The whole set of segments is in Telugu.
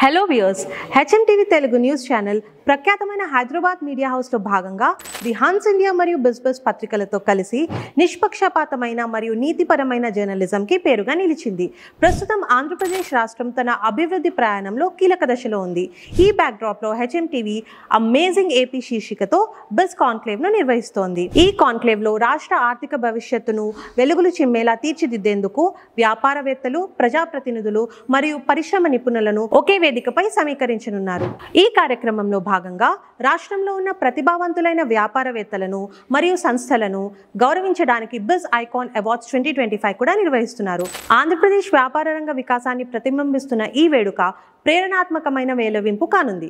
Hello viewers, HMTV Telugu news channel ప్రఖ్యాతమైన హైదరాబాద్ మీడియా హౌస్లో భాగంగా ది హన్స్ ఇండియా మరియు బిజినెస్ పత్రికలతో కలిసి నిష్పక్షపాతమైన మరియు నీతిపరమైన జర్నలిజంకి పేరుగా నిలిచింది. ప్రస్తుతం ఆంధ్రప్రదేశ్ రాష్ట్రం తన అభివృద్ధి ప్రయాణంలో కీలక దశలో ఉంది. ఈ బ్యాక్డ్రాప్లో హెచ్ఎంటీవీ అమేజింగ్ ఏపీ శీర్షికతో బిజ్ కాన్క్లేవ్ను నిర్వహిస్తోంది. ఈ కాన్క్లేవ్లో రాష్ట్ర ఆర్థిక భవిష్యత్తును వెలుగులు చిమ్మేలా తీర్చిదిద్దేందుకు వ్యాపారవేత్తలు, ప్రజాప్రతినిధులు మరియు పరిశ్రమ నిపుణులను ఒకే వేదికపై సమీకరించనున్నారు. ఈ కార్యక్రమంలో భాగంగా రాష్ట్రంలో ఉన్న ప్రతిభావంతులైన వ్యాపారవేత్తలను మరియు సంస్థలను గౌరవించడానికి బిజ్ ఐకాన్ అవార్డ్స్ 2025 కూడా నిర్వహిస్తున్నారు. ఆంధ్రప్రదేశ్ వ్యాపార రంగ వికాసాన్ని ప్రతిబింబిస్తున్న ఈ వేడుక ప్రేరణాత్మకమైన వేలవింపు కానుంది.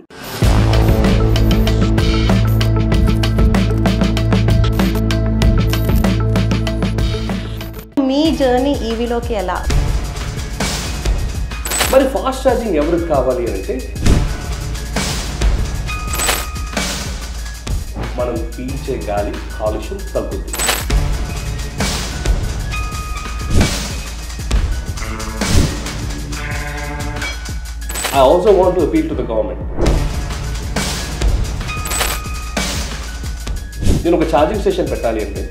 మీ జర్నీ ఈవీలోకి ఎలా? మరి ఫాస్ట్ ఛార్జింగ్ ఎవరికి కావాలి అంటే మనం పీల్చే గాలి కాలుష్యం తగ్గుతుంది. I also want to appeal to the government. నేను ఒక ఛార్జింగ్ స్టేషన్ పెట్టాలి అంటే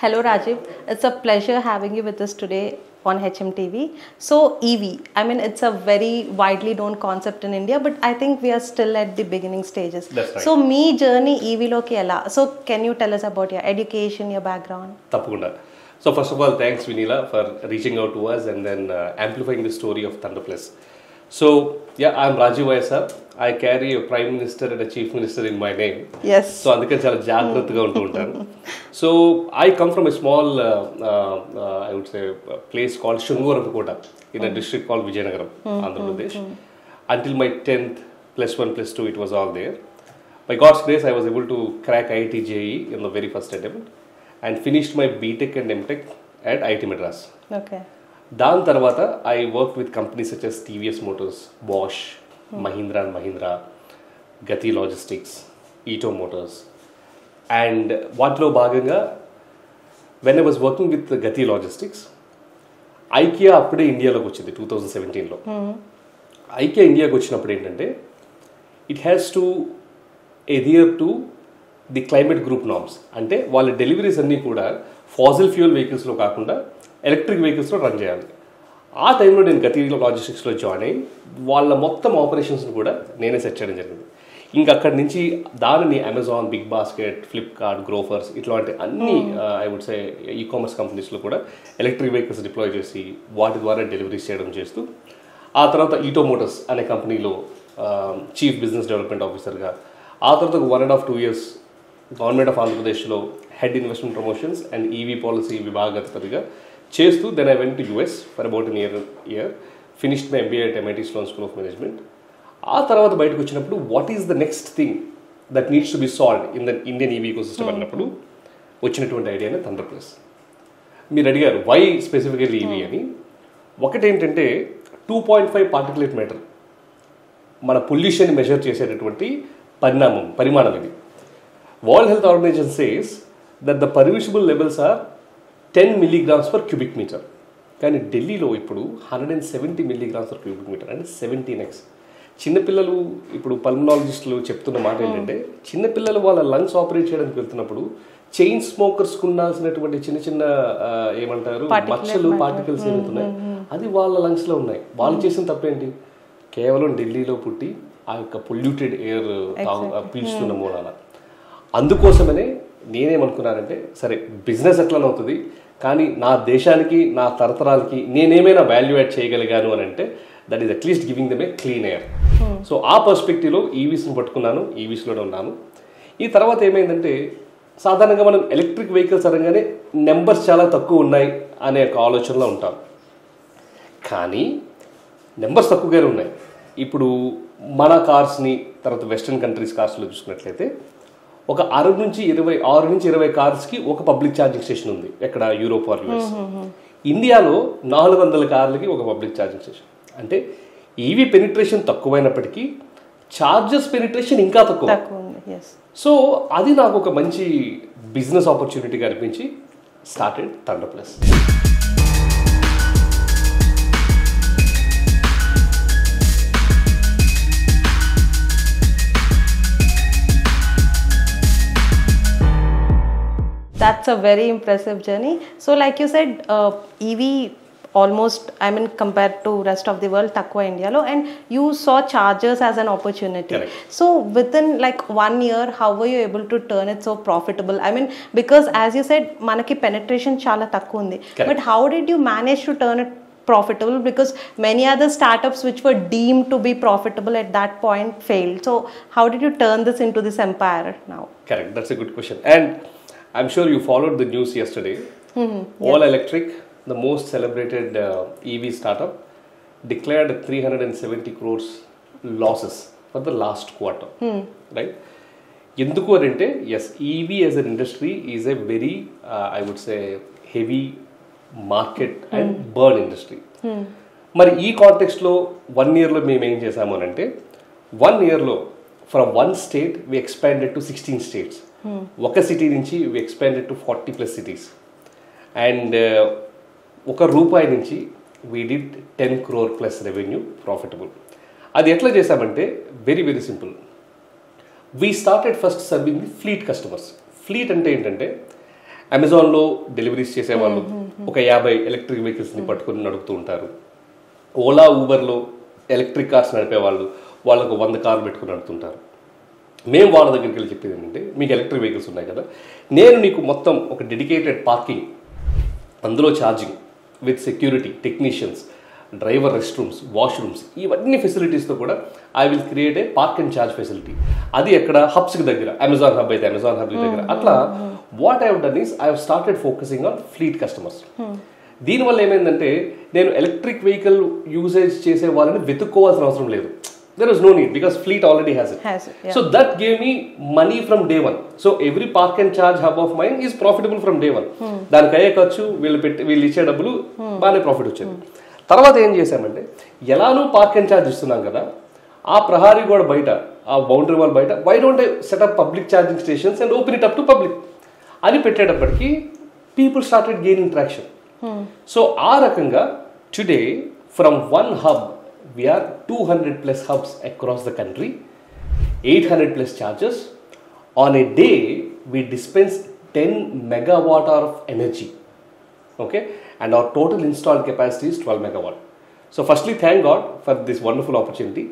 Hello Rajiv, it's a pleasure having you with us today on HMTV. So EV, I mean it's a very widely known concept in India, but I think we are still at the beginning stages. That's right. So me journey EV loki ela. So can you tell us about your education, your background? Tappakunda. So first of all, thanks Vinila for reaching out to us and then amplifying the story of Thunder Plus. So yeah, I'm Rajiv Vaisar. I carry a Prime Minister and a Chief Minister in my name. Yes. So అందుకని చాలా జాగ్రత్తగా ఉంటూ ఉంటాను. So I come from a small, I would say, place called Shungoramkota in a district called Vijayanagaram, Andhra Pradesh. Until my 10th, +1, +2, it was all there. By God's grace, I was able to crack IIT JEE in the very first attempt and finished my BTech and MTech at IIT Madras. Okay. దాని తర్వాత I worked with companies such as TVS Motors, Bosch, Mahindra and Mahindra, Gati Logistics, Ito Motors. And వాటిలో భాగంగా when I was working with Gati Logistics, IKEA అప్పుడే ఇండియాలోకి వచ్చింది 2017లో. IKEA ఇండియాకి వచ్చినప్పుడు ఏంటంటే it has to adhere to the climate group norms. అంటే వాళ్ళ డెలివరీస్ అన్నీ కూడా ఫాసిల్ ఫ్యూయల్ వెహికల్స్లో కాకుండా ఎలక్ట్రిక్ వెహికల్స్లో రన్ చేయాలి. ఆ టైంలో నేను గతి లాజిస్టిక్స్లో జాయిన్ అయ్యి వాళ్ళ మొత్తం ఆపరేషన్స్ని కూడా నేనే సెట్ చేయడం జరిగింది. ఇంకా అక్కడి నుంచి దానిని Amazon, big basket, Flipkart, Grofers ఇట్లాంటి అన్ని I would say e commerce కంపెనీస్లో కూడా ఎలక్ట్రిక్ వెహికల్స్ డిప్లాయ్ చేసి వాటి ద్వారా డెలివరీస్ చేయడం చేస్తూ ఆ తర్వాత ఈటో మోటార్స్ అనే కంపెనీలో చీఫ్ బిజినెస్ డెవలప్మెంట్ ఆఫీసర్గా, ఆ తర్వాత 1.5-2 years గవర్నమెంట్ ఆఫ్ ఆంధ్రప్రదేశ్లో head investment promotions and EV policy విభాగాధిపతిగా చేస్తూ then I went to US for about an year, finished my MBA at MIT Sloan School of Management. ఆ తర్వాత బయటకు వచ్చినప్పుడు what is the next thing that needs to be solved in the Indian EV ecosystem అన్నప్పుడు వచ్చినటువంటి ఐడియానే థండర్ ప్లస్. మీరు అడిగారు వై స్పెసిఫికల్లీ ఈవీ అని. ఒకటేంటంటే 2.5 పార్టికులేట్ మీటర్ మన పొల్యూషన్ మెజర్ చేసేటటువంటి పరిమాణం ఇది. World Health Organization says that the permissible levels are 10 milligrams per cubic meter. కానీ ఢిల్లీలో ఇప్పుడు 170 milligrams per cubic meter, అంటే 17x. చిన్నపిల్లలు ఇప్పుడు పల్మనాలజిస్టులు చెప్తున్న మాట ఏంటంటే చిన్నపిల్లలు వాళ్ళ లంగ్స్ ఆపరేట్ చేయడానికి వెళ్తున్నప్పుడు చైన్ స్మోకర్స్కి ఉండాల్సినటువంటి చిన్న చిన్న ఏమంటారు మచ్చలు, పార్టికల్స్ ఏమవుతున్నాయి అది వాళ్ళ లంగ్స్లో ఉన్నాయి. వాళ్ళు చేసిన తప్పేంటి? కేవలం ఢిల్లీలో పుట్టి ఆ యొక్క పొల్యూటెడ్ ఎయిర్ పీల్చుతున్న మూలాన. అందుకోసమనే నేనేమనుకున్నానంటే సరే బిజినెస్ ఎట్లనవుతుంది కానీ నా దేశానికి, నా తరతరాలకి నేనేమైనా వాల్యూ యాడ్ చేయగలిగాను అని అంటే that is at least giving them A clean air. So ఆ పర్స్పెక్టివ్లో ఈవీస్ని పట్టుకున్నాను, ఈవీస్లోనే ఉన్నాను. ఈ తర్వాత ఏమైందంటే సాధారణంగా మనం ఎలక్ట్రిక్ వెహికల్స్ అనగానే నెంబర్స్ చాలా తక్కువ ఉన్నాయి అనే ఒక ఆలోచనలో ఉంటాం. కానీ నెంబర్స్ తక్కువగానే ఉన్నాయి. ఇప్పుడు మన కార్స్ని తర్వాత వెస్ట్రన్ కంట్రీస్ కార్స్లో చూసుకున్నట్లయితే ఒక 6 నుంచి 20 కార్స్కి ఒక పబ్లిక్ ఛార్జింగ్ స్టేషన్ ఉంది ఎక్కడ యూరోప్ ఆర్ US. ఇండియాలో 400 కార్లకి ఒక పబ్లిక్ ఛార్జింగ్ స్టేషన్. అంటే ఈవీ పెనిట్రేషన్ తక్కువైనప్పటికీ చార్జెస్ పెనిట్రేషన్ ఇంకా తక్కువ. సో అది నాకు ఒక మంచి బిజినెస్ ఆపర్చునిటీగా అనిపించి started thunder plus. That's a very impressive journey. So like you said, EV almost, I mean, compared to rest of the world, takwa India lo, and you saw chargers as an opportunity. Correct. So within like 1 year, how were you able to turn it so profitable? I mean, because as you said, manaki penetration chala takku undi. But how did you manage to turn it profitable? Because many other startups which were deemed to be profitable at that point failed. So how did you turn this into this empire now? Correct. That's a good question. And I'm sure you followed the news yesterday. All Electric, the most celebrated EV startup, declared 370 crores losses for the last quarter. Right? Enduku ante, yes, EV as an industry is a very, I would say, heavy market and burn industry. మరి ఈ కాంటెక్స్ట్లో 1 yearలో మేము ఏం చేసాము అంటే 1 yearలో from 1 state we expanded to 16 states. ఒక సిటీ నుంచి we expanded to 40+ cities. అండ్ ₹1 నుంచి we did 10 crore plus revenue profitable. అది ఎట్లా చేసామంటే very very simple. we started first serving the fleet customers. Fleet అంటే ఏంటంటే అమెజాన్లో డెలివరీస్ చేసేవాళ్ళు ఒక 50 ఎలక్ట్రిక్ వెహికల్స్ని పట్టుకొని నడుపుతూ ఉంటారు. ఓలా ఊబర్లో ఎలక్ట్రిక్ కార్స్ నడిపేవాళ్ళు వాళ్ళకు 100 కార్లు పెట్టుకుని నడుపుతుంటారు. మేము వాళ్ళ దగ్గరికి వెళ్ళి చెప్పేది ఏంటంటే మీకు ఎలక్ట్రిక్ వెహికల్స్ ఉన్నాయి కదా, నేను నీకు మొత్తం ఒక డెడికేటెడ్ పార్కింగ్, అందులో charging with security, technicians, driver rest rooms, washrooms, ఇవన్నీ ఫెసిలిటీస్తో కూడా I will create a park and charge facility. అది ఎక్కడ హబ్స్కి దగ్గర, అమెజాన్ హబ్ అయితే అమెజాన్ హబ్ దగ్గర. అట్లా what I have done is I have started focusing on fleet customers. దీనివల్ల ఏమైందంటే నేను ఎలక్ట్రిక్ వెహికల్ యూసేజ్ చేసే వాళ్ళని వెతుక్కోవాల్సిన అవసరం లేదు. There was no need because fleet already has it. So that gave me money from day one. So every park and charge hub of mine is profitable from day one. దానికి అయ్యే ఖర్చు వీళ్ళు ఇచ్చే డబ్బులు బాగానే ప్రాఫిట్ వచ్చేది. తర్వాత ఏం చేశామంటే ఎలానూ పార్క్ అండ్ ఛార్జ్ ఇస్తున్నాం కదా, ఆ ప్రహారీ కూడా బయట, ఆ బౌండరీ వాల్ బయట, why don't I set up public charging stations and open it up to public అని పెట్టేటప్పటికి people started gaining traction. So ఆ రకంగా today from 1 hub we are 200+ hubs across the country, 800+ chargers. On a day we dispense 10 megawatt of energy. Okay, and our total installed capacity is 12 megawatt. So firstly, thank God for this wonderful opportunity.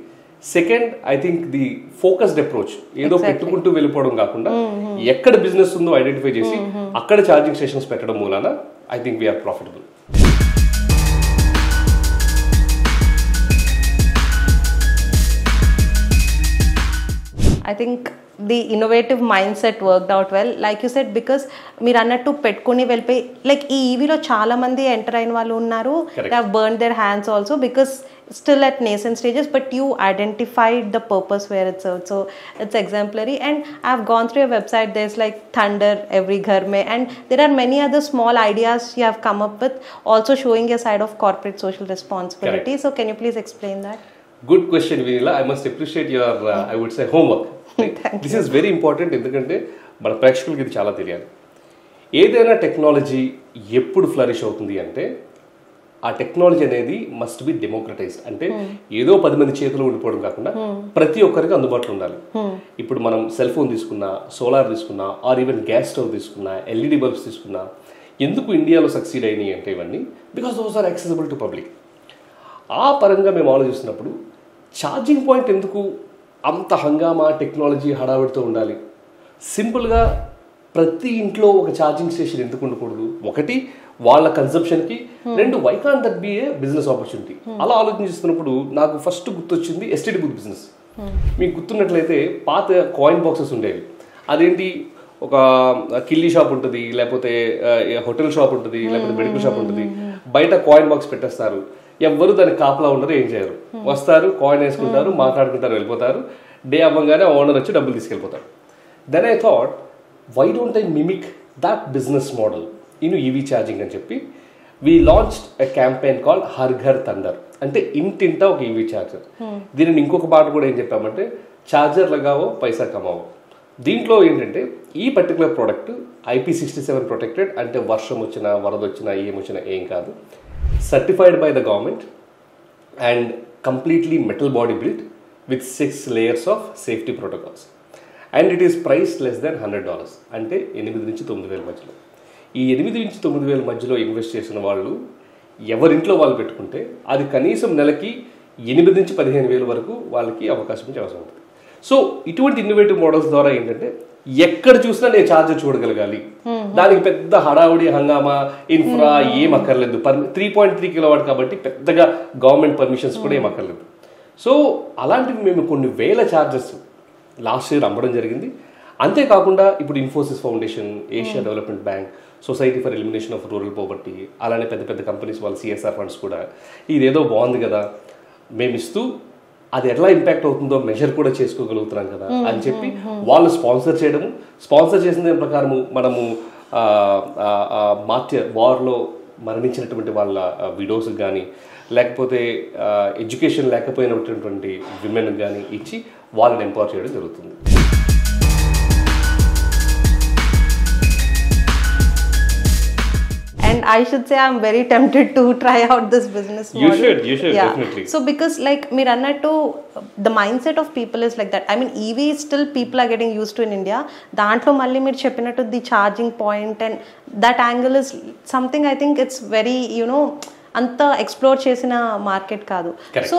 Second, I think the focused approach, ఏదో పెట్టుకుంటూ వెళ్ళిపోవడం కాకుండా ఎక్కడ బిజినెస్ ఉందో ఐడెంటిఫై చేసి అక్కడ ఛార్జింగ్ స్టేషన్స్ పెట్టడం మూలాన I think we're profitable. I think the innovative mindset worked out well, like you said, because మీరు అన్నట్టు పెట్టుకుని వెళ్ళిపోయి లైక్ ఈ ఈవీలో చాలా మంది ఎంటర్ అయిన వాళ్ళు ఉన్నారు. They have burned their hands also because still at nascent stages, but you identified the purpose where it served. So it's exemplary. And I've gone through your website. There's like Thunder Every Ghar Mein, and there are many other small ideas you have come up with, also showing your side of corporate social responsibility. So can you please explain that? Good question, Vinila. I must appreciate your, I would say, homework. This is very important ఎందుకంటే మన ప్రేక్షకులకి ఇది చాలా తెలియాలి. ఏదైనా టెక్నాలజీ ఎప్పుడు ఫ్లరిష్ అవుతుంది అంటే ఆ టెక్నాలజీ అనేది మస్ట్ బి డెమోక్రటైజ్డ్. అంటే ఏదో 10 మంది చేతిలో ఉండిపోవడం కాకుండా ప్రతి ఒక్కరికి అందుబాటులో ఉండాలి. ఇప్పుడు మనం సెల్ ఫోన్ తీసుకున్నా, సోలార్ తీసుకున్నా, ఆర్ ఈవెన్ గ్యాస్ స్టవ్ తీసుకున్నా, ఎల్ఈడి బల్బ్స్ తీసుకున్నా, ఎందుకు ఇండియాలో సక్సీడ్ అయినాయి అంటే ఇవన్నీ because those are accessible to public. ఆ పరంగా మేము ఆలోచిస్తున్నప్పుడు ఛార్జింగ్ పాయింట్ ఎందుకు అంత హంగామా టెక్నాలజీ హడావిడితో ఉండాలి, సింపుల్గా ప్రతి ఇంట్లో ఒక ఛార్జింగ్ స్టేషన్ ఎందుకు ఉండకూడదు, ఒకటి వాళ్ళ కన్సంప్షన్కి, 2 why can't that be a business opportunity. అలా ఆలోచిస్తున్నప్పుడు నాకు ఫస్ట్ గుర్తొచ్చింది ఎస్టీడీ బూత్ బిజినెస్. మీకు గుర్తున్నట్లయితే పాత కాయిన్ బాక్సెస్ ఉండేవి. అదేంటి, ఒక కిల్లీ షాప్ ఉంటుంది, లేకపోతే హోటల్ షాప్ ఉంటుంది, లేకపోతే మెడికల్ షాప్ ఉంటుంది, బయట కాయిన్ బాక్స్ పెట్టేస్తారు, ఎవ్వరు దానికి కాపలా ఉండరు, ఏం చేయరు, వస్తారు, కాయిన్ వేసుకుంటారు, మాట్లాడుకుంటారు, వెళ్ళిపోతారు. డే అవ్వగానే ఓనర్ వచ్చి డబ్బులు తీసుకెళ్ళిపోతారు. Then I thought why don't I mimic that business model in EV charging అని చెప్పి we launched a campaign called Har Ghar Thunder. అంటే ఇంటింటా ఒక ఈవీ ఛార్జర్. దీనిని ఇంకొక మాట కూడా ఏం చెప్పామంటే ఛార్జర్ లగావో పైసా కమావో. దీంట్లో ఏంటంటే ఈ పర్టికులర్ ప్రోడక్ట్ IP67 ప్రొటెక్టెడ్, అంటే వర్షం వచ్చినా వరద వచ్చినా ఏమొచ్చినా ఏం కాదు, certified by the government and completely metal body built with 6 layers of safety protocols. And it is price less than $100, అంటే 8 నుంచి 9,000 మధ్యలో. ఈ 8 నుంచి 9,000 మధ్యలో ఇన్వెస్ట్ చేసిన వాళ్ళు ఎవరింట్లో వాళ్ళు పెట్టుకుంటే అది కనీసం నెలకి 8 నుంచి 15,000 వరకు వాళ్ళకి అవకాశం ఇచ్చే అవసరం ఉంటుంది. సో ఇటువంటి ఇన్నోవేటివ్ మోడల్స్ ద్వారా ఏంటంటే ఎక్కడ చూసినా నేను ఛార్జర్ చూడగలగాలి, దానికి పెద్ద హడావుడి హంగామా ఇన్ఫ్రా ఏం అక్కర్లేదు. 3.3 kW కాబట్టి పెద్దగా గవర్నమెంట్ పర్మిషన్స్ కూడా ఏం అక్కర్లేదు. సో అలాంటివి మేము కొన్ని వేల ఛార్జెస్ లాస్ట్ ఇయర్ అమ్మడం జరిగింది. అంతేకాకుండా ఇప్పుడు Infosys foundation, Asia development bank, society for elimination of rural poverty, అలానే పెద్ద పెద్ద కంపెనీస్ వాళ్ళ CSR ఫండ్స్ కూడా ఇదేదో బాగుంది కదా మేము ఇస్తూ అది ఎట్లా ఇంపాక్ట్ అవుతుందో మెజర్ కూడా చేసుకోగలుగుతున్నాం కదా అని చెప్పి వాళ్ళు స్పాన్సర్ చేయడము, స్పాన్సర్ చేసిన దాని ప్రకారము మనము వార్లో మరణించినటువంటి వాళ్ళ విడోస్కి కానీ లేకపోతే ఎడ్యుకేషన్ లేకపోయినటువంటి విమెన్కి కానీ ఇచ్చి వాళ్ళని ఎంపవర్ చేయడం జరుగుతుంది. And I should say I'm very tempted to try out this business model. You should definitely. So because like Mirannattu, the mindset of people is like that. I mean EV still people are getting used to in India. Dantlo malli meer cheppinattu the charging point and that angle is something I think it's very అంతా ఎక్స్ప్లోర్ చేసిన మార్కెట్ కాదు. So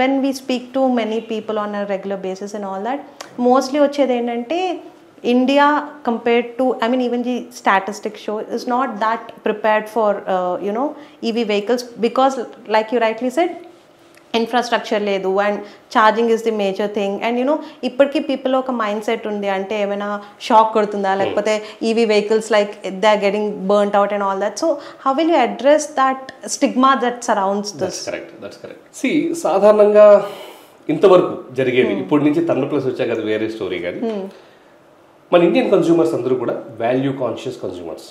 when we speak to many people on a regular basis and all that, mostly వచ్చేది ఏంటంటే India compared to, I mean even the statistics show is not that prepared for EV vehicles because like you rightly said infrastructure లేదు and charging is the major thing. And ఇప్పటికీ పీపుల్ ఒక మైండ్ సెట్ ఉంది, అంటే ఏమైనా షాక్ కొడుతుందా లేకపోతే EV vehicles like they are getting burnt out and all that. So how will you address that stigma that surrounds this? That's correct. See సాధారణంగా ఇంతవరకు జరిగేది, ఇప్పటి నుంచి థర్డ్ ప్లస్ వచ్చాక అది వేరే స్టోరీ. కానీ మన ఇండియన్ కన్స్యూమర్స్ అందరూ కూడా వాల్యూ కాన్షియస్ కన్స్యూమర్స్.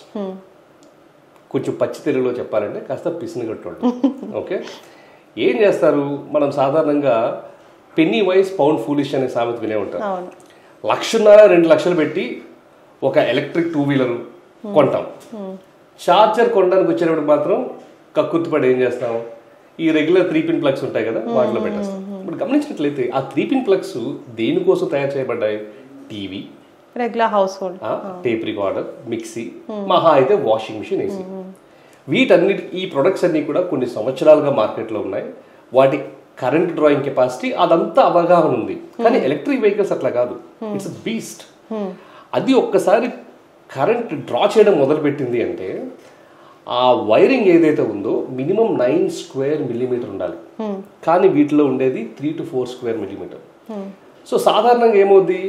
కొంచెం పచ్చి తెలుగులో చెప్పాలంటే కాస్త పిసినగట్టోళ్ళు. ఓకే, ఏం చేస్తారు, మనం సాధారణంగా పెన్నీ వైస్ పౌండ్ ఫూలిష్ అనే సామెత వినే ఉంటాం. 1,50,000 2 లక్షలు పెట్టి ఒక ఎలక్ట్రిక్ 2-wheeler కొంటాం. ఛార్జర్ కొనడానికి వచ్చేటప్పుడు మాత్రం కక్కుర్తిపడి ఏం చేస్తాం, ఈ రెగ్యులర్ 3-pin ప్లగ్స్ ఉంటాయి కదా వాటిలో పెట్టేస్తాం. ఇప్పుడు గమనించినట్లయితే ఆ 3-pin ప్లగ్స్ దేనికోసం తయారు చేయబడ్డాయి? TV, regular house hold, tape recorder, mixie, మహా అయితే వాషింగ్ మిషన్, ఏసీ. వీటన్నిటి ఈ ప్రొడక్ట్స్ అన్నీ కూడా కొన్ని సంవత్సరాలుగా మార్కెట్లో ఉన్నాయి. వాటి కరెంట్ డ్రాయింగ్ కెపాసిటీ అదంతా అవగాహన ఉంది. కానీ ఎలక్ట్రిక్ వెహికల్స్ అట్లా కాదు, ఇట్స్ బీస్ట్. అది ఒక్కసారి కరెంట్ డ్రా చేయడం మొదలుపెట్టింది అంటే ఆ వైరింగ్ ఏదైతే ఉందో మినిమం 9 square millimeter ఉండాలి. కానీ వీటిలో ఉండేది 3 to 4 square millimeter. సో సాధారణంగా ఏమవుద్ది,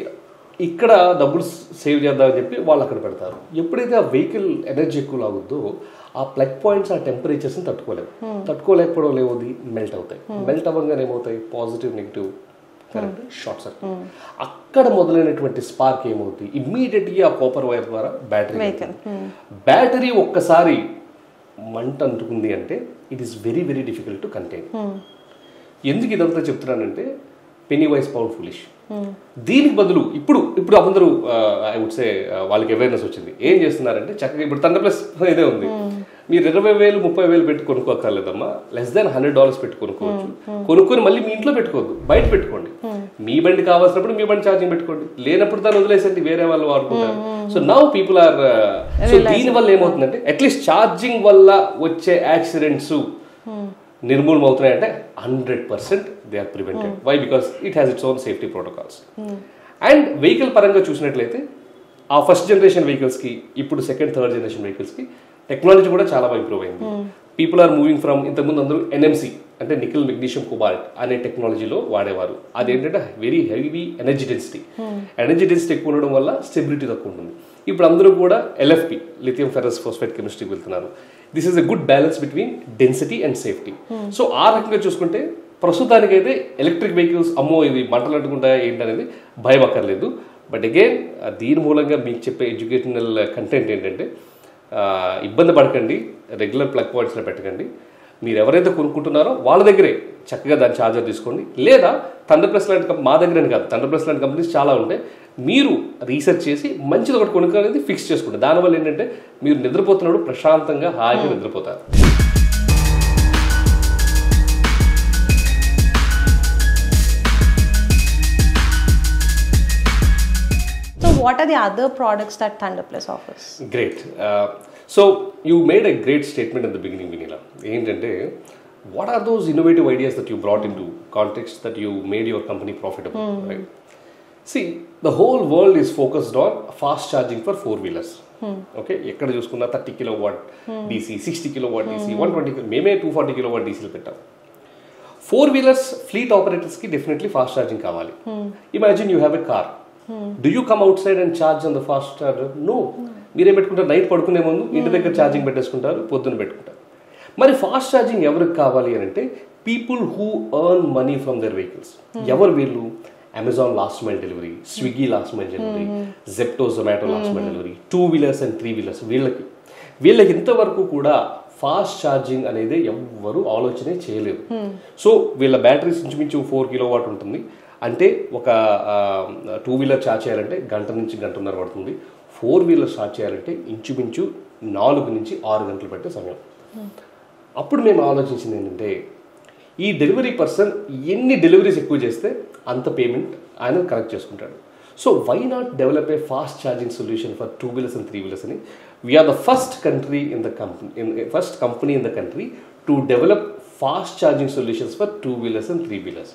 ఇక్కడ డబ్బులు సేవ్ చేద్దామని చెప్పి వాళ్ళు అక్కడ పెడతారు. ఎప్పుడైతే ఆ వెహికల్ ఎనర్జీ ఎక్కువ లాగుద్దో ఆ ప్లగ్ పాయింట్స్ ఆ టెంపరేచర్స్ని తట్టుకోలేకపోవడం ఏమవుతుంది, మెల్ట్ అవుతాయి. మెల్ట్ అవ్వగానే ఏమవుతాయి, positive negative current short circuit. అక్కడ మొదలైనటువంటి స్పార్క్ ఏమవుతుంది, ఇమ్మీడియట్గా ఆ కాపర్ వైర్ ద్వారా బ్యాటరీ ఒక్కసారి మంట అంటుకుంది అంటే it is very very difficult to contain. ఎందుకు ఇదంతా చెప్తున్నానంటే పెనీ వైస్ పౌండ్ ఫులిష్. దీనికి బదులు ఇప్పుడు అందరూ ఐ వుడ్ సే వాళ్ళకి అవేర్నెస్ వచ్చింది. ఏం చేస్తున్నారంటే చక్కగా ఇప్పుడు థండర్ ప్లస్ ఇదే ఉంది, మీరు 20,000 30,000 పెట్టి కొనుక్కోక్కర్లేదమ్మా, లెస్ దాన్ $100 పెట్టి కొనుక్కోవచ్చు. కొనుక్కొని మళ్ళీ మీ ఇంట్లో పెట్టుకోవద్దు, బయట పెట్టుకోండి. మీ బండి కావాల్సినప్పుడు మీ బండి ఛార్జింగ్ పెట్టుకోండి, లేనప్పుడు దాన్ని వదిలేసండి, వేరే వాళ్ళు వాడుకుంటారు. So now people are so దీని వల్ల ఏమవుతుందంటే అట్లీస్ట్ ఛార్జింగ్ వల్ల వచ్చే యాక్సిడెంట్స్ నిర్మూలన అవుతున్నాయంటే 100% they are prevented. Why? Because it has its own safety protocols. And vehicle పరంగా చూసినట్లయితే ఆ ఫస్ట్ జనరేషన్ వెహికల్స్కి ఇప్పుడు సెకండ్ థర్డ్ జనరేషన్ వెహికల్స్కి టెక్నాలజీ కూడా చాలా బాగా ఇంప్రూవ్ అయింది. పీపుల్ ఆర్ మూవింగ్ ఫ్రమ్, ఇంతకుముందు అందరూ NMC అంటే నికెల్ మెగ్నీషియం కోబాల్ట్ అనే టెక్నాలజీలో వాడేవారు. అదేంటంటే వెరీ హెవీ ఎనర్జీ డెన్సిటీ ఎక్కువ ఉండడం వల్ల స్టెబిలిటీ తక్కువ ఉంటుంది. ఇప్పుడు అందరూ కూడా LFP లిథియం ఫెరస్ ఫాస్ఫేట్ కెమిస్ట్రీకి వెళ్తున్నారు. This is a good balance between density and safety. So ఆ రకంగా చూసుకుంటే ప్రస్తుతానికైతే ఎలక్ట్రిక్ వెహికల్స్ అమ్మో ఇవి మంటలు అంటుకుంటాయా ఏంటనేది భయం అక్కర్లేదు. బట్ అగైన్ దీని మూలంగా మీకు చెప్పే ఎడ్యుకేషనల్ కంటెంట్ ఏంటంటే ఇబ్బంది పడకండి, రెగ్యులర్ ప్లగ్ పాయింట్స్లో పెట్టకండి. మీరు ఎవరైతే కొనుక్కుంటున్నారో వాళ్ళ దగ్గరే చక్కగా దాని ఛార్జర్ తీసుకోండి. లేదా థండర్ ప్లస్ లాంటి మా దగ్గరని కాదు, థండర్ ప్లస్ లాంటి కంపెనీస్ చాలా ఉంటాయి. మీరు రీసెర్చ్ చేసి మంచిది ఒకటి కొనుక్కోనేది ఫిక్స్ చేసుకుంటారు. దానివల్ల ఏంటంటే మీరు నిద్రపోతున్నప్పుడు ప్రశాంతంగా హాయిగా నిద్రపోతారు. What are the other products that Thunder Plus offers? Great. So you made a great statement in the beginning, Vinila. ఏంటంటే what are those innovative ideas that you brought into context that you made your company profitable, right? See, the whole world is focused on fast charging for four-wheelers. Okay, ఎక్కడ చూసుకున్నా 30 kilowatt DC, 60 kilowatt DC, 120 మేమే 240 kilowatt DC పెట్టాం. Four-wheelers fleet operators కి definitely fast charging కావాలి. Imagine you have a car. Do you come outside and charge on the fast charger? No. మీరేం పెట్టుకుంటారు? నైట్ పడుకునే ముందు ఇంటి దగ్గర ఛార్జింగ్ పెట్టేసుకుంటారు, పొద్దున్న పెట్టుకుంటారు. మరి ఫాస్ట్ ఛార్జింగ్ ఎవరికి కావాలి అని అంటే people who earn money from their vehicles. ఎవరు వీళ్ళు? Amazon last mile delivery, Swiggy last mile delivery, Zepto Zomato last mile delivery, 2-wheelers and 3-wheelers. వీళ్ళకి ఇంతవరకు కూడా ఫాస్ట్ ఛార్జింగ్ అనేది ఎవ్వరూ ఆలోచనే చేయలేదు. సో వీళ్ళ బ్యాటరీస్ ఇంచుమించు 4 kilowatt ఉంటుంది. అంటే ఒక 2-wheeler ఛార్జ్ చేయాలంటే గంట నుంచి గంటన్నర పడుతుంది. 4-wheeler ఛార్జ్ చేయాలంటే ఇంచుమించు 4 నుంచి 6 గంటలు పట్టే సమయం. అప్పుడు మేము ఆలోచించింది ఏంటంటే ఈ డెలివరీ పర్సన్ ఎన్ని డెలివరీస్ ఎక్కువ చేస్తే అంత పేమెంట్ ఆయన కలెక్ట్ చేసుకుంటాడు. So why not develop a fast charging solution for 2-wheelers and 3-wheelers అని we're the first company in the country to develop fast charging solutions for 2-wheelers and 3-wheelers.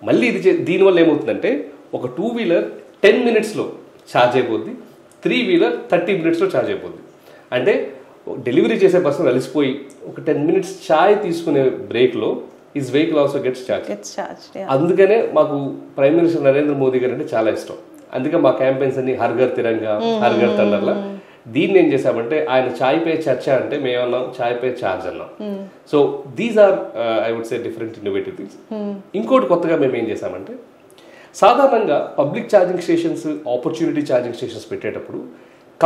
మళ్ళీ దీనివల్ల ఏమవుతుందంటే ఒక 2-wheeler 10 minutesలో ఛార్జ్ అయిపోద్ది, 3-wheeler 30 minutesలో ఛార్జ్ అయిపోద్ది. అంటే డెలివరీ చేసే పర్సన్ అలసిపోయి ఒక 10 minutes ఛాయ్ తీసుకునే బ్రేక్లో his vehicle also gets charge. అందుకనే మాకు ప్రైమ్ మినిస్టర్ నరేంద్ర మోదీ గారు అంటే చాలా ఇష్టం. అందుకే మా క్యాంపెయిన్స్ అన్ని హర్ ఘర్ తిరంగా, హర్ ఘర్ థండర్లా. దీన్ని ఏం చేసామంటే ఆయన ఛాయ్ పే చర్చ అంటే మేమన్నాం ఛాయ్ పే ఛార్జ్ అన్నాం. So these are I would say different innovative things. ఇంకోటి కొత్తగా మేము ఏం చేసామంటే సాధారణంగా public charging stations, opportunity charging stations పెట్టేటప్పుడు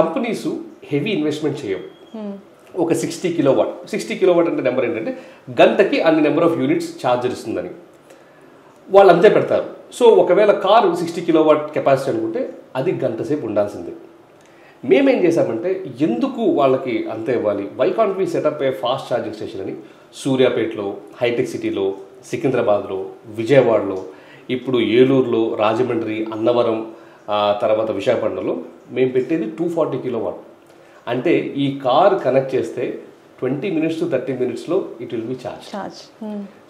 కంపెనీస్ హెవీ ఇన్వెస్ట్మెంట్ చేయవు. ఒక 60 kilowatt అంటే నెంబర్ ఏంటంటే గంటకి అన్ని నెంబర్ ఆఫ్ యూనిట్స్ ఛార్జర్ ఇస్తుందని వాళ్ళు అంతే పెడతారు. సో ఒకవేళ కారు 60 kilowatt కెపాసిటీ అనుకుంటే అది గంట సేపు ఉండాల్సిందే. మేమేం చేసామంటే ఎందుకు వాళ్ళకి అంతే ఇవ్వాలి, why can't we setup a fast charging station అని సూర్యాపేటలో, హైటెక్ సిటీలో, సికింద్రాబాద్లో, విజయవాడలో, ఇప్పుడు ఏలూరులో, రాజమండ్రి, అన్నవరం, తర్వాత విశాఖపట్నంలో మేము పెట్టేది 240 kilowatt. అంటే ఈ కార్ కనెక్ట్ చేస్తే 20 minutes to 30 minutesలో it will be charge.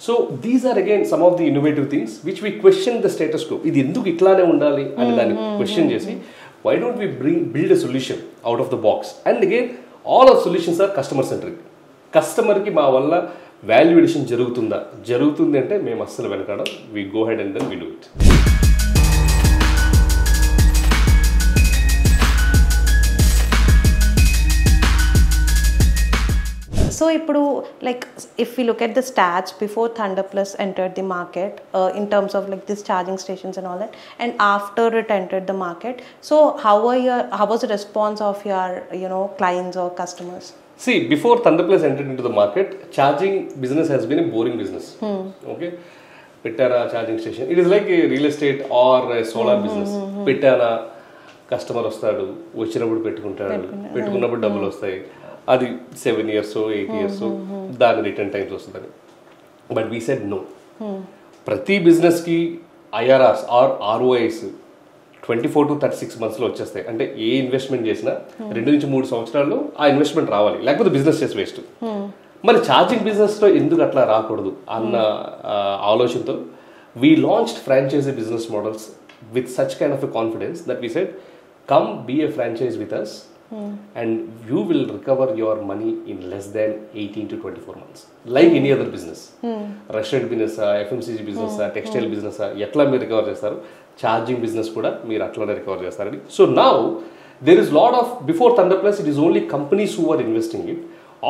So these are again some of the innovative things which we question the status quo. ఇది ఎందుకు ఇట్లానే ఉండాలి అని దాన్ని క్వశ్చన్ చేసి why don't we build a solution out of the box? And again, all our solutions are customer centric. కస్టమర్కి మా వల్ల వాల్యూ ఎడిషన్ జరుగుతుంది అంటే మేము అస్సలు వెనకాడం. we go ahead and then we do it. So ఇప్పుడు like if we look at the stats before Thunder Plus entered the market in terms of like this charging stations and all that, and after it entered the market, so how was the response of your clients or customers? See, before Thunder Plus entered into the market, charging business has been a boring business. Okay, పెట్టారా charging station, it is like a real estate or a solar business. పెట్టారా కస్టమర్ వస్తాడు, వచ్చినప్పుడు పెట్టుకున్నప్పుడు డబ్బులు వస్తాయి, అది 7 years 8 years దాని రిటర్న్ టైమ్స్ వస్తుందని. But we said no. ప్రతి బిజినెస్కి ఐఆర్ఆర్స్ ఆర్ ఆర్ఓఐస్ 24 to 36 monthsలో వచ్చేస్తాయి. అంటే ఏ ఇన్వెస్ట్మెంట్ చేసినా 2 నుంచి 3 సంవత్సరాల్లో ఆ ఇన్వెస్ట్మెంట్ రావాలి, లేకపోతే బిజినెస్ చేసి వేస్ట్. మరి ఛార్జింగ్ బిజినెస్లో ఎందుకు అట్లా రాకూడదు అన్న ఆలోచనతో we launched franchise business models with such kind of a confidence that we said come be a franchise with us and you will recover your money in less than 18 to 24 months, like any other business. Restaurant business, FMCG business, textile business, ఎట్లా మీరు రికవర్ చేస్తారు, ఛార్జింగ్ బిజినెస్ కూడా మీరు అట్లానే రికవర్ చేస్తారని. So now there is lot of, before Thunder Plus it is only companies who are investing it.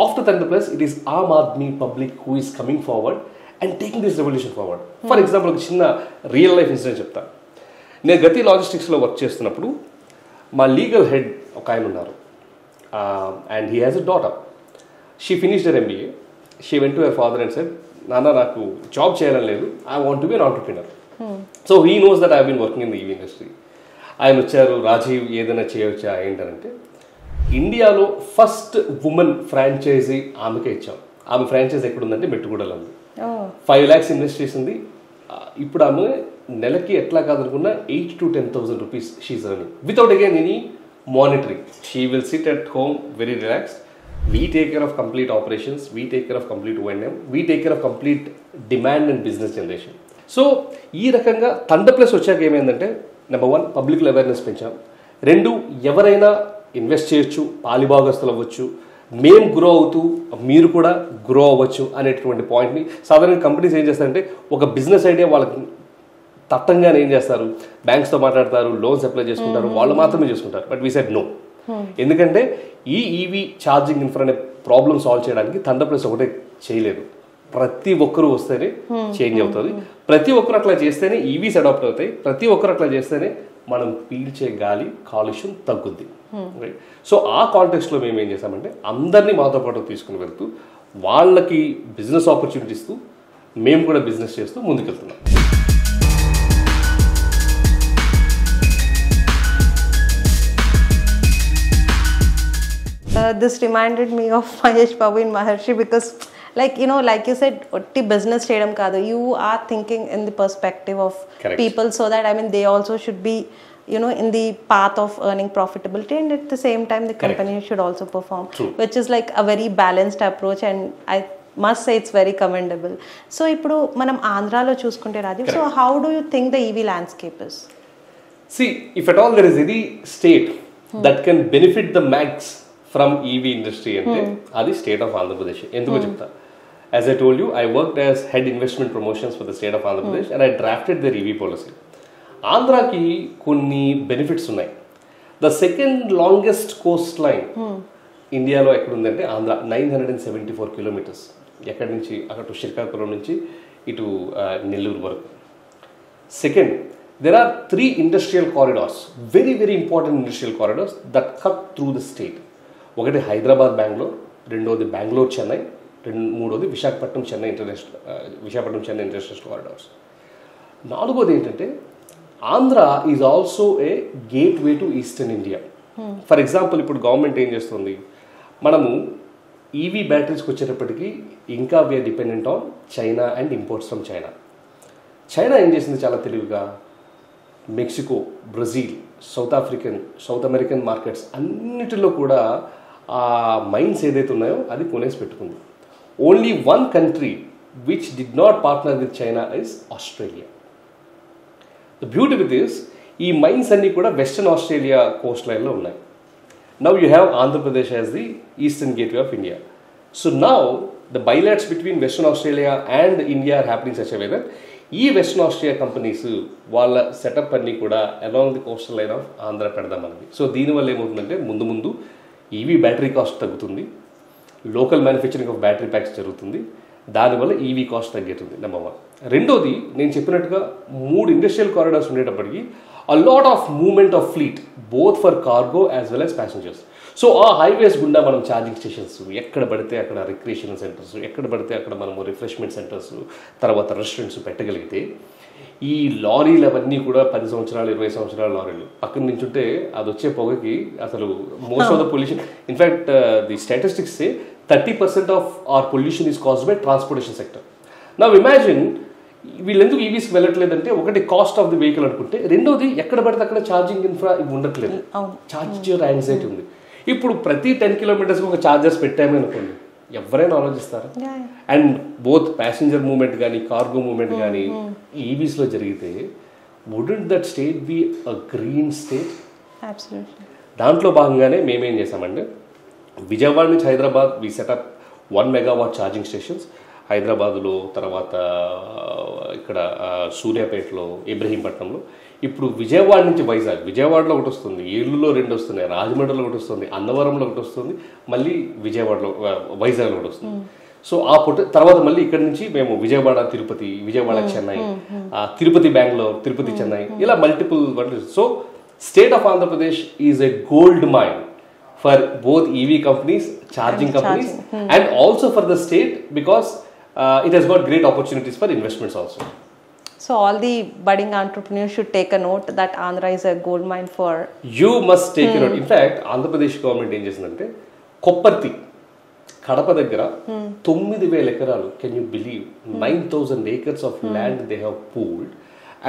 After Thunder Plus it is Aam Aadmi public who is coming forward and taking this revolution forward. For example, ఒక చిన్న రియల్ లైఫ్ ఇన్సిడెంట్ చెప్తా. నేను గతి లాజిస్టిక్స్లో వర్క్ చేస్తున్నప్పుడు మా లీగల్ హెడ్ ఒక ఆయన ఉన్నారు, and he has a daughter. She finished her MBA. She went to her father and said, నాన్న నాకు జాబ్ చేయాలని లేదు, I want to be an entrepreneur. So he knows that I have been working in the EV industry. ఆయన వచ్చారు, రాజీవ్ ఏదైనా చేయవచ్చా ఏంటంటే, ఇండియాలో ఫస్ట్ ఉమెన్ ఫ్రాంచైజీ ఆమెకే ఇచ్చాం. ఆమె ఫ్రాంచైజీ ఎక్కడ ఉందంటే మెట్టుగూడలో ఉంది. 5 lakhs ఇన్వెస్ట్ చేసింది. ఇప్పుడు ఆమె నెలకి ఎట్లా కాదనుకున్నా 8,000 to 10,000 rupees she's earning without again any monitoring. She will sit at home very relaxed. We take care of complete operations, we take care of complete O&M, we take care of complete demand and business generation. So ఈ రకంగా థండర్ ప్లస్ వచ్చాక ఏమైందంటే, నెంబర్ 1 పబ్లిక్లో అవేర్నెస్ పెంచాం. 2 ఎవరైనా ఇన్వెస్ట్ చేయొచ్చు, పాలిభాగస్తులు అవ్వచ్చు, మేము గ్రో అవుతూ మీరు కూడా గ్రో అవ్వచ్చు అనేటువంటి పాయింట్ని సాధారణంగా కంపెనీస్ ఏం చేస్తారంటే, ఒక బిజినెస్ ఐడియా వాళ్ళకి తట్టంగానే ఏం చేస్తారు, బ్యాంక్స్తో మాట్లాడతారు, లోన్స్ అప్లై చేసుకుంటారు, వాళ్ళు మాత్రమే చేసుకుంటారు. But we said no. ఎందుకంటే ఈ ఈవీ ఛార్జింగ్ ఇన్ఫ్రా అనే ప్రాబ్లమ్ సాల్వ్ చేయడానికి థండర్ ప్లస్ ఒకటే చేయలేదు. ప్రతి ఒక్కరూ వస్తేనే చేంజ్ అవుతుంది, ప్రతి ఒక్కరు అట్లా చేస్తేనే ఈవీస్ అడాప్ట్ అవుతాయి, ప్రతి ఒక్కరు అట్లా చేస్తేనే మనం పీల్చే గాలి కాలుష్యం తగ్గుద్ది. రైట్. సో ఆ కాంటెక్స్లో మేము ఏం చేసామంటే, అందరినీ మాతో పాటు తీసుకుని వెళ్తూ వాళ్ళకి బిజినెస్ ఆపర్చునిటీ ఇస్తూ మేము కూడా బిజినెస్ చేస్తూ ముందుకెళ్తున్నాం. This reminded me of Mahesh Babu in Maharshi because, like you said, otti business cheyadam kaadu. You are thinking in the perspective of Correct. people, so that they also should be, in the path of earning profitability, and at the same time the company should also perform. True. Which is like a very balanced approach, and I must say it's very commendable. So ippudu manam Andhralo chuskunte Rajiv, so how do you think the EV landscape is? See, if at all there is any state that can benefit the max from EV industry ante adi state of Andhra Pradesh. Enduko chepta, as I told you, I worked as head investment promotions for the state of Andhra Pradesh and I drafted their EV policy. ఆంధ్రాకి కొన్ని బెనిఫిట్స్ ఉన్నాయి. The second longest Coast line ఇండియాలో ఎక్కడ ఉందంటే ఆంధ్ర, 974 kilometers. ఎక్కడి నుంచి, అక్కడ శ్రీకాకుళం నుంచి ఇటు నెల్లూరు వరకు. Second, there are 3 industrial corridors, very very important industrial corridors that cut through the state. ఒకటి హైదరాబాద్ బెంగళూరు, రెండోది బెంగళూరు చెన్నై, మూడోది విశాఖపట్నం చెన్నై ఇంటర్నేషనల్ కారిడార్స్. నాలుగోది ఏంటంటే, Andhra is also a gateway to eastern India. For example, ఇప్పుడు గవర్నమెంట్ ఏం చేస్తుంది, మనము ఈవీ బ్యాటరీస్కి వచ్చేటప్పటికి ఇంకా we're dependent on China and imports from China. China ఏం చేసింది చాలా తెలివిగా, Mexico, Brazil, South American markets అన్నిటిలో కూడా ఆ మైన్స్ ఏదైతే ఉన్నాయో అది కొనేసి పెట్టుకుంది. Only 1 country which did not partner with China is Australia. The beauty with this, ఈ మైన్స్ అన్నీ కూడా వెస్టర్న్ ఆస్ట్రేలియా కోస్ట్ లైన్లో ఉన్నాయి. Now you have Andhra Pradesh as the eastern gateway of India. So now the bilaterals between Western Australia and India are happening such a way that ఈ వెస్టర్న్ ఆస్ట్రేలియా కంపెనీస్ వాళ్ళ సెటప్ అన్నీ కూడా along the coastal line of Andhra పెడదామన్నది. సో దీనివల్ల ఏమవుతుందంటే, ముందు ఈవీ బ్యాటరీ కాస్ట్ తగ్గుతుంది, local manufacturing of battery packs జరుగుతుంది, దానివల్ల ఈవీ కాస్ట్ తగ్గుతుంది. నెంబర్ 1. రెండోది, నేను చెప్పినట్టుగా 3 ఇండస్ట్రియల్ కారిడార్స్ ఉండేటప్పటికి a lot of movement of fleet both for cargo as well as passengers. So ఆ హైవేస్ గుండా మనం ఛార్జింగ్ స్టేషన్స్, ఎక్కడ పడితే అక్కడ రిక్రియేషన్ సెంటర్స్, ఎక్కడ పడితే అక్కడ మనము రిఫ్రెష్మెంట్ సెంటర్స్, తర్వాత రెస్టారెంట్స్ పెట్టగలిగితే, ఈ లారీలు అవన్నీ కూడా 10 సంవత్సరాలు 20 సంవత్సరాల లారీలు పక్కన నుంచుంటే అది వచ్చే పొగకి అసలు most of the pollution, in fact the statistics say 30% of our pollution is caused by transportation sector. Now imagine, వీళ్ళు ఎందుకు ఈవీస్కి వెళ్ళట్లేదంటే, ఒకటి కాస్ట్ ఆఫ్ ది వెహికల్ అనుకుంటే, రెండోది ఎక్కడ పడితే అక్కడ ఛార్జింగ్ ఇన్ఫ్రా ఇవి ఉండట్లేదు, ఛార్జర్ యాంగ్జైటీ ఉంది. ఇప్పుడు ప్రతి 10 kilometers ఒక ఛార్జర్స్ పెట్టామే అనుకోండి, ఎవరైనా ఆలోచిస్తారు. అండ్ బోత్ ప్యాసింజర్ మూవ్మెంట్ కానీ కార్గో మూవ్మెంట్ కానీ ఈవీస్లో జరిగితే, wouldn't that state be a green state? దాంట్లో భాగంగానే మేమేం చేసామంటే, విజయవాడ నుంచి హైదరాబాద్ వి సెటప్ 1 megawatt ఛార్జింగ్ స్టేషన్స్. హైదరాబాద్లో, తర్వాత ఇక్కడ సూర్యాపేటలో, ఇబ్రహీంపట్నంలో, ఇప్పుడు విజయవాడ నుంచి వైజాగ్, విజయవాడలో ఒకటి వస్తుంది, ఏలూరులో 2 వస్తున్నాయి, రాజమండ్రిలో ఒకటి వస్తుంది, అన్నవరంలో ఒకటి వస్తుంది, మళ్ళీ విజయవాడలో వైజాగ్లో ఒకటి వస్తుంది. సో ఆ తర్వాత మళ్ళీ ఇక్కడ నుంచి మేము విజయవాడ తిరుపతి, విజయవాడ చెన్నై, తిరుపతి బెంగళూరు, తిరుపతి చెన్నై, ఇలా multiple. So state of Andhra Pradesh is a gold mine for both EV companies, charging companies, and also for the state, because it has got great opportunities for investments also. So all the budding entrepreneurs should take a note that Andhra is a gold mine for. You must take a note. In fact, Andhra Pradesh government ఏం చేసిందంటే కొప్పర్తి కడప దగ్గర 9,000 ఎకరాలు, can you believe, 9,000 acres of land they have pooled,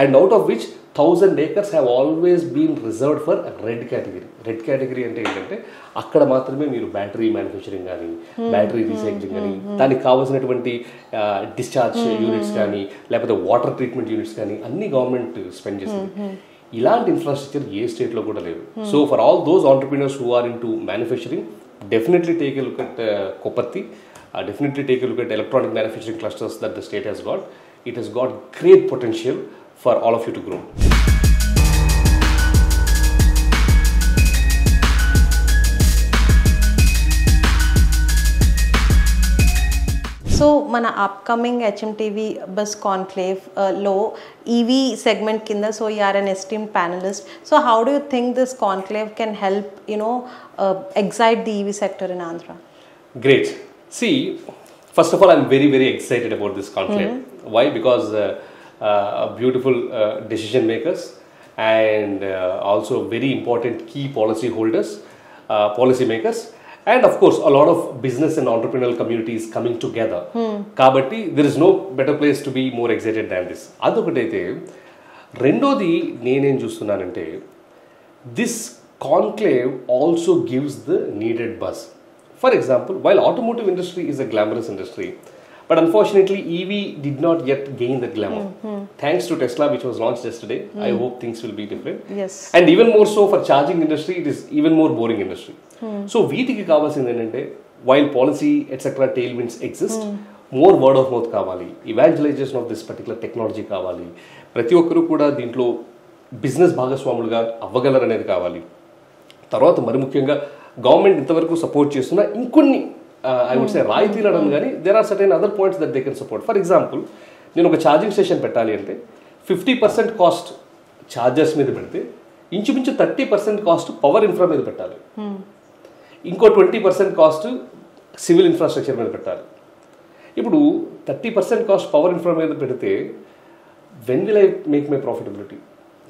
and out of which 1,000 acres have always been reserved for red category. Red category అంటే ఏంటంటే అక్కడ మాత్రమే మీరు బ్యాటరీ మ్యానుఫ్యాక్చరింగ్ కానీ, బ్యాటరీ రీసైక్లింగ్ కానీ, దానికి కావాల్సినటువంటి డిశ్చార్జ్ యూనిట్స్ కానీ, లేకపోతే వాటర్ ట్రీట్మెంట్ యూనిట్స్ కానీ అన్ని గవర్నమెంట్ స్పెండ్ చేసింది. ఇలాంటి ఇన్ఫ్రాస్ట్రక్చర్ ఏ స్టేట్లో కూడా లేదు. So for all those entrepreneurs who are in to manufacturing, definitely take a look at Koppatti. Definitely take a look at electronic manufacturing clusters that the state has got. It has got great potential for all of you to grow. So మన అప్కమింగ్ హెచ్ఎంటీవీ బస్ కాన్క్లేవ్ లో ఈవీ సెగ్మెంట్ కింద, so you're an esteemed panelist. So how do you think this conclave can help excite the EV sector in Andhra? Great. See, first of all, I'm very, very excited about this conclave. Why? Because beautiful decision makers and also very important key policy holders, policy makers, and of course a lot of business and entrepreneurial communities coming together. Kabatti, there is no better place to be more excited than this. Adokataithe rendodi nenem chustunanante, this conclave also gives the needed buzz. For example, while automotive industry is a glamorous industry, but unfortunately EV did not yet gain the glamour. Thanks to Tesla, which was launched yesterday, I hope things will be different. Yes. And even more so for charging industry, it is even more boring industry. So వీటికి కావాల్సింది ఏంటంటే, while policy etc tailwinds exist, more word of mouth కావాలి, evangelization of this particular technology కావాలి, ప్రతి ఒక్కరు కూడా దీంట్లో బిజినెస్ భాగస్వాములుగా అవ్వగలరనేది కావాలి. తర్వాత మరి ముఖ్యంగా గవర్నమెంట్ ఇంతవరకు సపోర్ట్ చేస్తున్న ఇంకొన్ని ఐ వుడ్ సే రాయితీలు అనడం కానీ, there are certain other points that they can support. For example, నేను ఒక ఛార్జింగ్ స్టేషన్ పెట్టాలి అంటే 50% కాస్ట్ ఛార్జర్స్ మీద పెడితే ఇంచుమించు 30% కాస్ట్ పవర్ ఇన్ఫ్రా మీద పెట్టాలి, ఇంకో 20% కాస్ట్ సివిల్ ఇన్ఫ్రాస్ట్రక్చర్ మీద పెట్టాలి. ఇప్పుడు 30% కాస్ట్ పవర్ ఇన్ఫ్రా మీద పెడితే when will I make my profitability?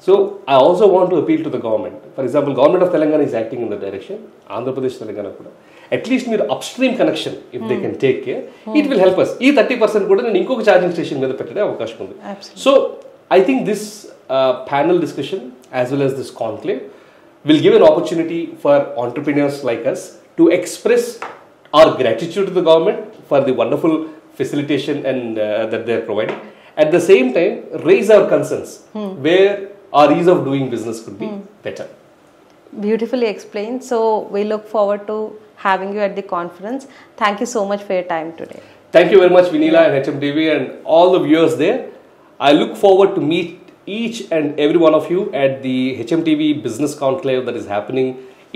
So I also want to appeal to the government. For example, government of Telangana is acting in that direction. Andhra Pradesh, Telangana kuda. At least meer upstream connection, if they can take care, it will help us. Ee 30% kuda nenu inkoka charging station meeda pettade avakasham undi. So I think this panel discussion as well as this conclave will give an opportunity for entrepreneurs like us to express our gratitude to the government for the wonderful facilitation and that they are providing. At the same time, raise our concerns where our ease of doing business could be better. Beautifully explained. So we look forward to having you at the conference. Thank you so much for your time today. Thank you very much, Vinila and HMTV and all the viewers there. I look forward to meet each and every one of you at the HMTV Business Conclave that is happening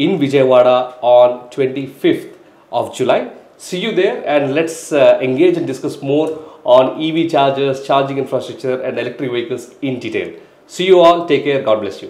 in Vijayawada on 25th of July. See you there, and let's engage and discuss more on EV chargers, charging infrastructure and electric vehicles in detail. See you all. Take care. God bless you.